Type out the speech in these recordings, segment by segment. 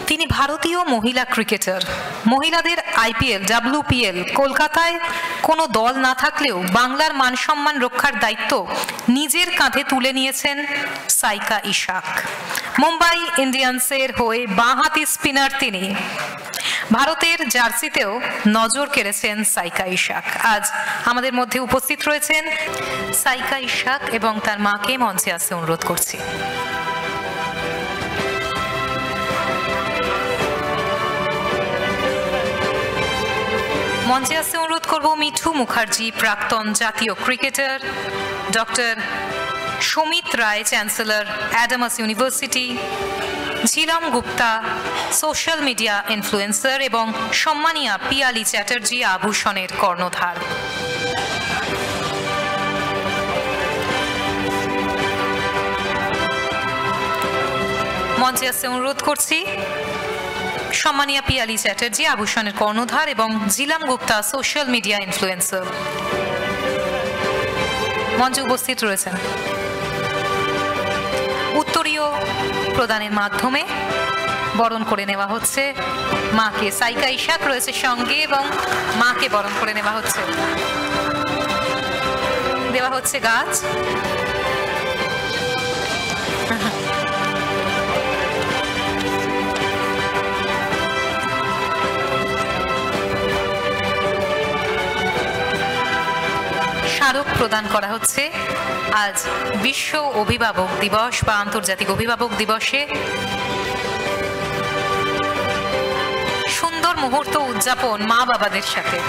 তিনি ভারতীয় মহিলা ক্রিকেটার। মহিলাদের আইপিএল, WPL কলকাতায় কোনো দল না থাকলেও বাংলার মানসম্মান রক্ষার দায়িত্ব নিজের কাঁধে তুলে নিয়েছেন সাইকা ইশাক। মুম্বাই ইন্ডিয়ান্সের হয়ে বাঁহাতি স্পিনার তিনি। ভারতের জার্সিতেও নজর কেড়েছেন সাইকা ইশাক। আজ আমাদের মধ্যে উপস্থিত রয়েছেন সাইকা ইশাক এবং তার মাকে মঞ্চে আসতে অনুরোধ করছি। মঞ্চে আসতে অনুরোধ করব মিঠু মুখার্জি, প্রাক্তন জাতীয় cricketer, doctor Samit Roy, chancellor Adamas university, Jhilam Gupta, social media influencer এবং সম্মানিয়া পিয়ালি চ্যাটার্জি, আভূষণের কর্ণধার। মঞ্চে আসতে অনুরোধ করছি সম্মানিয়া পিয়ালি চ্যাটার্জি, আভূষণের কর্ণধার, এবং Jhelum Gupta, social media influencer মঞ্চে উপস্থিত রয়েছেন। উত্তরীয় প্রদানের মাধ্যমে বরণ করে নেওয়া হচ্ছে মাকে। সাইকা ইশাক রয়েছে সঙ্গে এবং মাকে বরণ করে নেওয়া হচ্ছে। দেওয়া হচ্ছে গাছ। স্মারক প্রদান করা হচ্ছে। আজ বিশ্ব অভিভাবক দিবস বা আন্তর্জাতিক অভিভাবক দিবসে সুন্দর মুহূর্ত উদযাপন মা বাবাদের সাথে।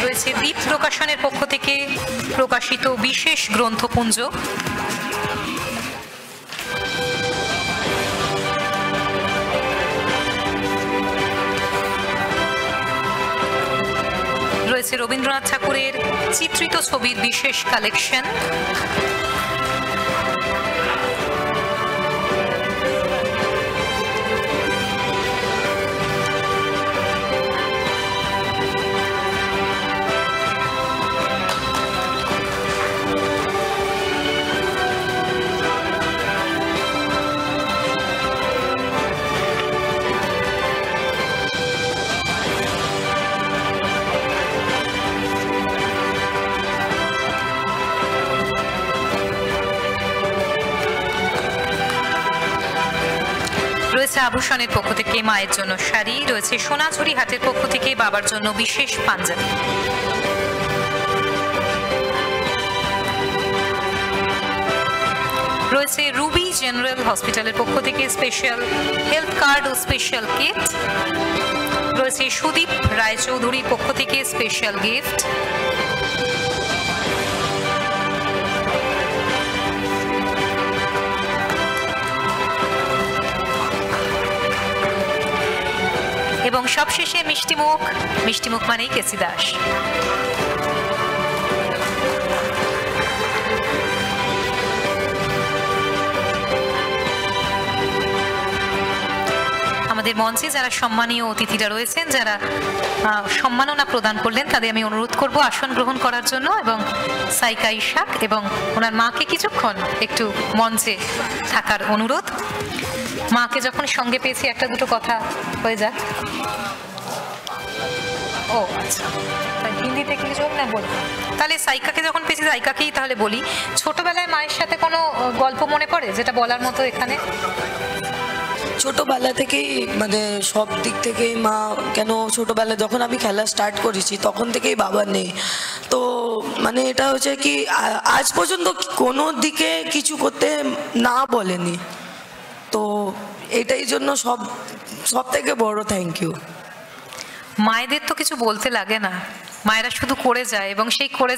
রয়েছে দ্বীপ প্রকাশনের পক্ষ থেকে প্রকাশিত বিশেষ গ্রন্থপুঞ্জ। রয়েছে রবীন্দ্রনাথ ঠাকুরের চিত্রিত ছবির বিশেষ কালেকশন। রয়েছে আভূষণের পক্ষ থেকে মায়ের জন্য শাড়ি। রয়েছে সোনাঝুরি হাটের পক্ষ থেকে বাবার জন্য বিশেষ পাঞ্জাবি। রয়েছে রুবি জেনারেল হসপিটালের পক্ষ থেকে স্পেশাল হেলথ কার্ড ও স্পেশাল কিট। রয়েছে সুদীপ রায়চৌধুরীর পক্ষ থেকে স্পেশাল গিফট। এবং সবশেষে মিষ্টিমুখ। মিষ্টিমুখ মানেই কেসি দাস। আমাদের মঞ্চে যারা সম্মানীয় অতিথিরা রয়েছেন, যারা সম্মাননা প্রদান করলেন, তাদের আমি অনুরোধ করব আসন গ্রহণ করার জন্য এবং সাইকা ইশাক এবং ওনার মাকে কিছুক্ষণ একটু মঞ্চে থাকার অনুরোধ। মাকে যখন সঙ্গে পেয়েছি একটা দুটো কথা হয়ে যাক। ও আচ্ছা, হিন্দিতে কি চল না বল। তাহলে সাইকাকে যখন পেয়েছি সাইকাকেই তাহলে বলি। ছোটবেলায় মায়ের সাথে কোনো গল্প মনে পড়ে যেটা বলার মতো এখানে? ছোটবেলা থেকেই মানে সব দিক থেকেই মা, কেন ছোটবেলায় যখন আমি খেলা স্টার্ট করেছি তখন থেকেই বাবা নেই। তো মানে এটা হচ্ছে কি আজ পর্যন্ত কোনো দিকে কিছু করতে না বলেনি। তো এটাই জন্য সব থেকে বড় থ্যাংক ইউ। মায়েদের তো কিছু বলতে লাগে না, মায়েরা শুধু করে যায়, এবং সেই করে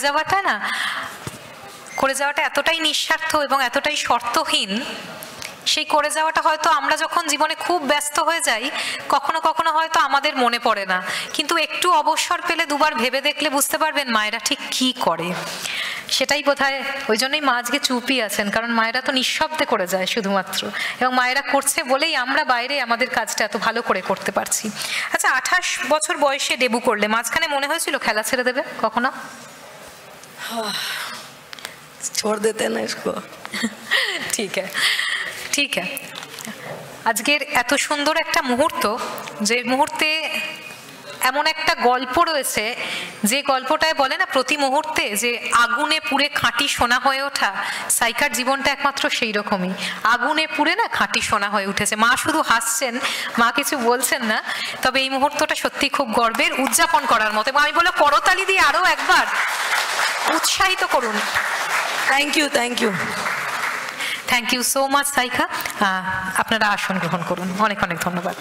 যাওয়াটা এতটাই নিঃস্বার্থ এবং এতটাই শর্তহীন। সেই করে যাওয়াটা হয়তো আমরা যখন জীবনে খুব ব্যস্ত হয়ে যাই কখনো কখনো হয়তো আমাদের মনে পড়ে না, কিন্তু একটু অবসর পেলে দুবার ভেবে দেখলে বুঝতে পারবেন মায়েরা ঠিক কি করে। সেটাই বোধহয়, ওই জন্যই মা আজকে চুপই আছেন, কারণ মায়েরা তো নিঃশব্দে করে যায় শুধুমাত্র, এবং মায়েরা করছে বলেই আমরা বাইরে আমাদের কাজটা এত ভালো করে করতে পারছি। আচ্ছা, 28 বছর বয়সে ডেবু করলে, মাঝখানে মনে হয়েছিল খেলা ছেড়ে দেবে কখনো? छोड़ देते हैं ना इसको। ঠিক আছে, ঠিক আছে। আজকের এত সুন্দর একটা মুহূর্ত, যে মুহূর্তে এমন একটা গল্প রয়েছে, যে গল্পটায় বলে না প্রতি মুহূর্তে যে আগুনে পুড়ে খাঁটি সোনা হয়ে ওঠা, সাইকার জীবনটা একমাত্র সেই রকমই, আগুনে পুড়ে না খাঁটি সোনা হয়ে উঠেছে। মা শুধু হাসছেন, মা কিছু বলছেন না, তবে এই মুহূর্তটা সত্যি খুব গর্বের, উদযাপন করার মতো। আমি বলবো করতালি দিয়ে আরো একবার উৎসাহিত করুন। Thank you, thank you, thank you so much Saika. আপনারা আসন গ্রহণ করুন। অনেক অনেক ধন্যবাদ।